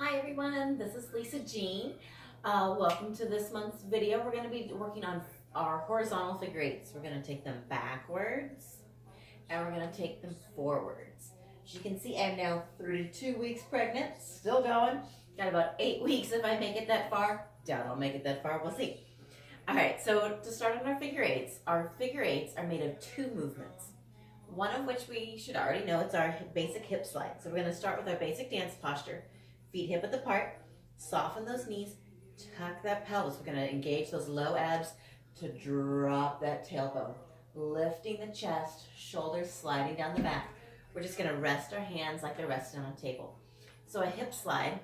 Hi everyone, this is Lisa Jean. Welcome to this month's video. We're going to be working on our horizontal figure eights. We're going to take them backwards and we're going to take them forwards. As you can see, I'm now 32 weeks pregnant, still going. Got about 8 weeks if I make it that far. Doubt I'll make it that far, we'll see. Alright, so to start on our figure eights are made of two movements. One of which we should already know, it's our basic hip slide. So we're going to start with our basic dance posture. Feet hip width apart, soften those knees, tuck that pelvis. We're going to engage those low abs to drop that tailbone. Lifting the chest, shoulders sliding down the back. We're just going to rest our hands like they're resting on a table. So a hip slide,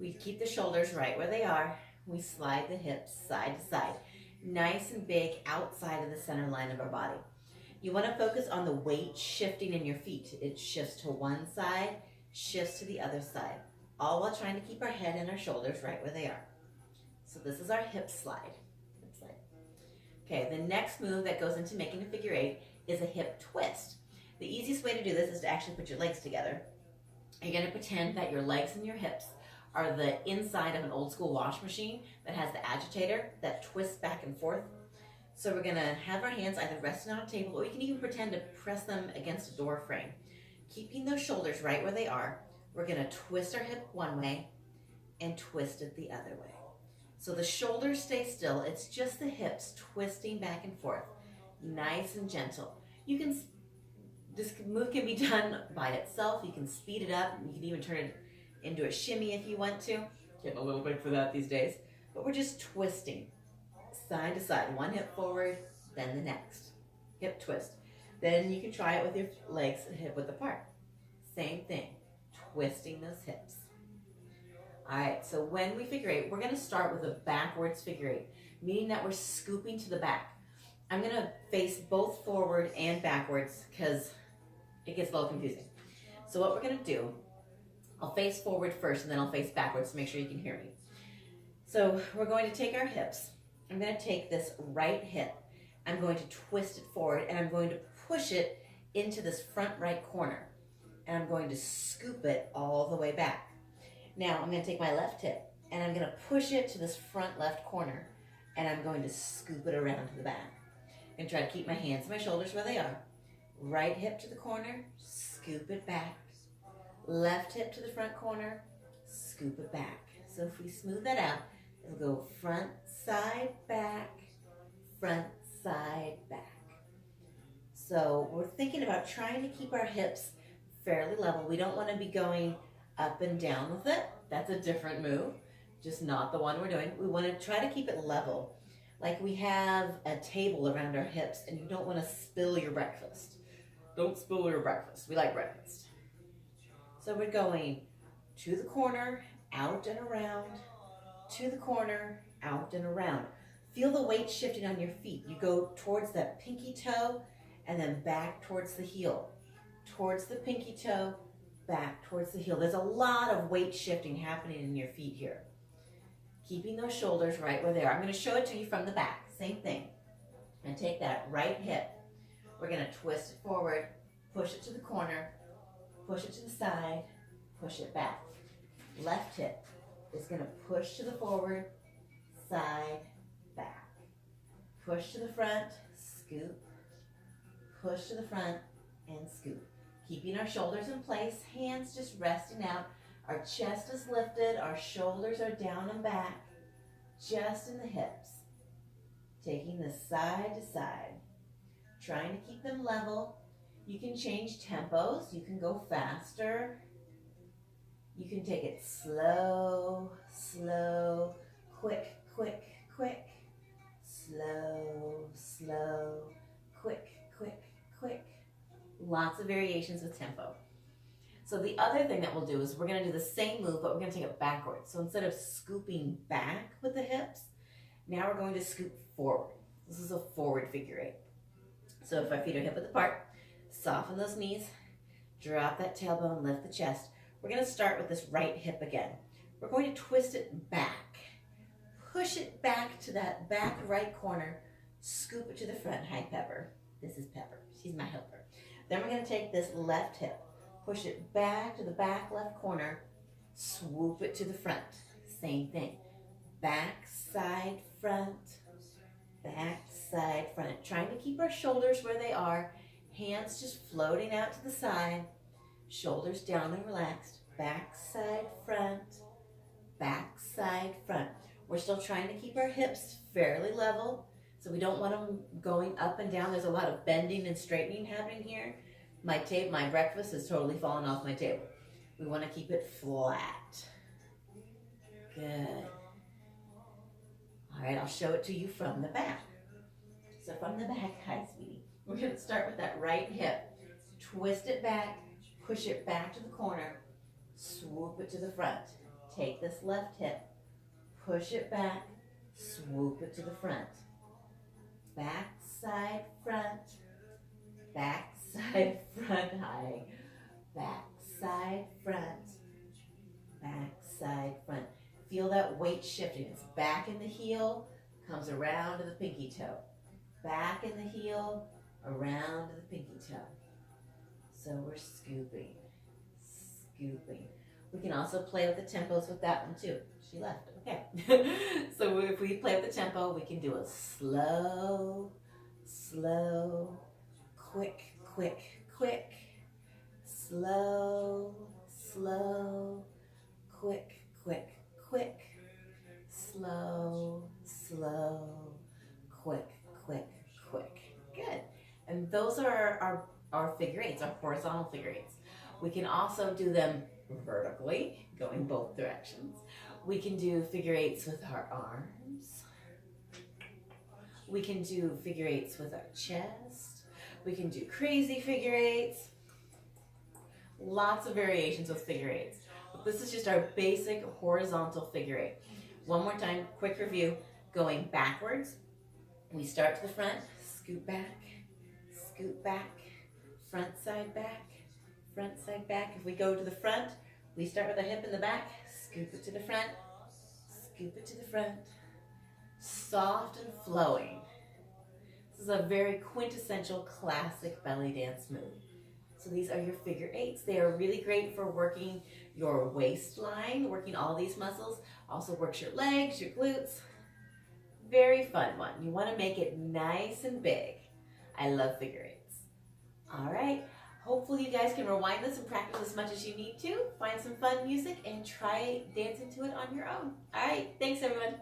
we keep the shoulders right where they are. We slide the hips side to side, nice and big outside of the center line of our body. You want to focus on the weight shifting in your feet. It shifts to one side, shifts to the other side, all while trying to keep our head and our shoulders right where they are. So this is our hip slide. Okay, the next move that goes into making a figure eight is a hip twist. The easiest way to do this is to actually put your legs together. You're going to pretend that your legs and your hips are the inside of an old school wash machine that has the agitator that twists back and forth. So we're going to have our hands either resting on a table, or you can even pretend to press them against a door frame. Keeping those shoulders right where they are, we're going to twist our hip one way and twist it the other way. So the shoulders stay still. It's just the hips twisting back and forth, nice and gentle. This move can be done by itself. You can speed it up. You can even turn it into a shimmy if you want to. Getting a little big for that these days. But we're just twisting side to side. One hip forward, then the next. Hip twist. Then you can try it with your legs hip width apart. Same thing. Twisting those hips. All right, so when we figure eight, we're going to start with a backwards figure eight, meaning that we're scooping to the back. I'm going to face both forward and backwards because it gets a little confusing. So what we're going to do, I'll face forward first and then I'll face backwards to make sure you can hear me. So we're going to take our hips. I'm going to take this right hip. I'm going to twist it forward and I'm going to push it into this front right corner. And I'm going to scoop it all the way back. Now I'm going to take my left hip and I'm going to push it to this front left corner and I'm going to scoop it around to the back. I'm going to try to keep my hands and my shoulders where they are. Right hip to the corner, scoop it back. Left hip to the front corner, scoop it back. So if we smooth that out, it'll go front, side, back, front, side, back. So we're thinking about trying to keep our hips fairly level. We don't want to be going up and down with it. That's a different move, just not the one we're doing. We want to try to keep it level, like we have a table around our hips and you don't want to spill your breakfast. Don't spill your breakfast. We like breakfast. So we're going to the corner, out and around, to the corner, out and around. Feel the weight shifting on your feet. You go towards that pinky toe and then back towards the heel. Towards the pinky toe, back towards the heel. There's a lot of weight shifting happening in your feet here. Keeping those shoulders right where they are. I'm going to show it to you from the back. Same thing. And take that right hip. We're going to twist it forward, push it to the corner, push it to the side, push it back. Left hip is going to push to the forward, side, back. Push to the front, scoop, push to the front, and scoop. Keeping our shoulders in place, hands just resting out. Our chest is lifted, our shoulders are down and back, just in the hips. Taking this side to side, trying to keep them level. You can change tempos, you can go faster. You can take it slow, slow, quick, quick, quick, slow, slow, quick, quick, quick. Lots of variations with tempo. So the other thing that we'll do is we're going to do the same move, but we're going to take it backwards. So instead of scooping back with the hips, now we're going to scoop forward. This is a forward figure eight. So if our feet are hip width apart, soften those knees, drop that tailbone, lift the chest. We're going to start with this right hip again. We're going to twist it back. Push it back to that back right corner. Scoop it to the front. Hi, Pepper. This is Pepper. She's my helper. Then we're going to take this left hip, push it back to the back left corner, swoop it to the front. Same thing. Back, side, front, back, side, front. Trying to keep our shoulders where they are. Hands just floating out to the side. Shoulders down and relaxed. Back, side, front, back, side, front. We're still trying to keep our hips fairly level, so we don't want them going up and down. There's a lot of bending and straightening happening here. My breakfast has totally fallen off my table. We want to keep it flat. Good. All right, I'll show it to you from the back. So from the back, hi, sweetie. We're going to start with that right hip. Twist it back, push it back to the corner, swoop it to the front. Take this left hip, push it back, swoop it to the front. Back, side, front, back, side, front, high. Back, side, front, back, side, front. Feel that weight shifting. It's back in the heel, comes around to the pinky toe. Back in the heel, around to the pinky toe. So we're scooping, scooping. We can also play with the tempos with that one too. She left, okay. So if we play with the tempo, we can do a slow, slow, quick, quick, quick, slow, slow, quick, quick, quick, slow, slow, quick, quick, quick. Good. And those are our figure eights, our horizontal figure eights. We can also do them vertically, going both directions. We can do figure eights with our arms. We can do figure eights with our chest. We can do crazy figure eights. Lots of variations with figure eights. But this is just our basic horizontal figure eight. One more time, quick review. Going backwards, we start to the front, scoot back, front side back, front side back. If we go to the front, we start with a hip in the back, scoop it to the front, scoop it to the front. Soft and flowing. This is a very quintessential classic belly dance move. So these are your figure eights. They are really great for working your waistline, working all these muscles. Also works your legs, your glutes. Very fun one. You want to make it nice and big. I love figure eights. All right. Hopefully you guys can rewind this and practice as much as you need to. Find some fun music and try dancing to it on your own. All right. Thanks, everyone.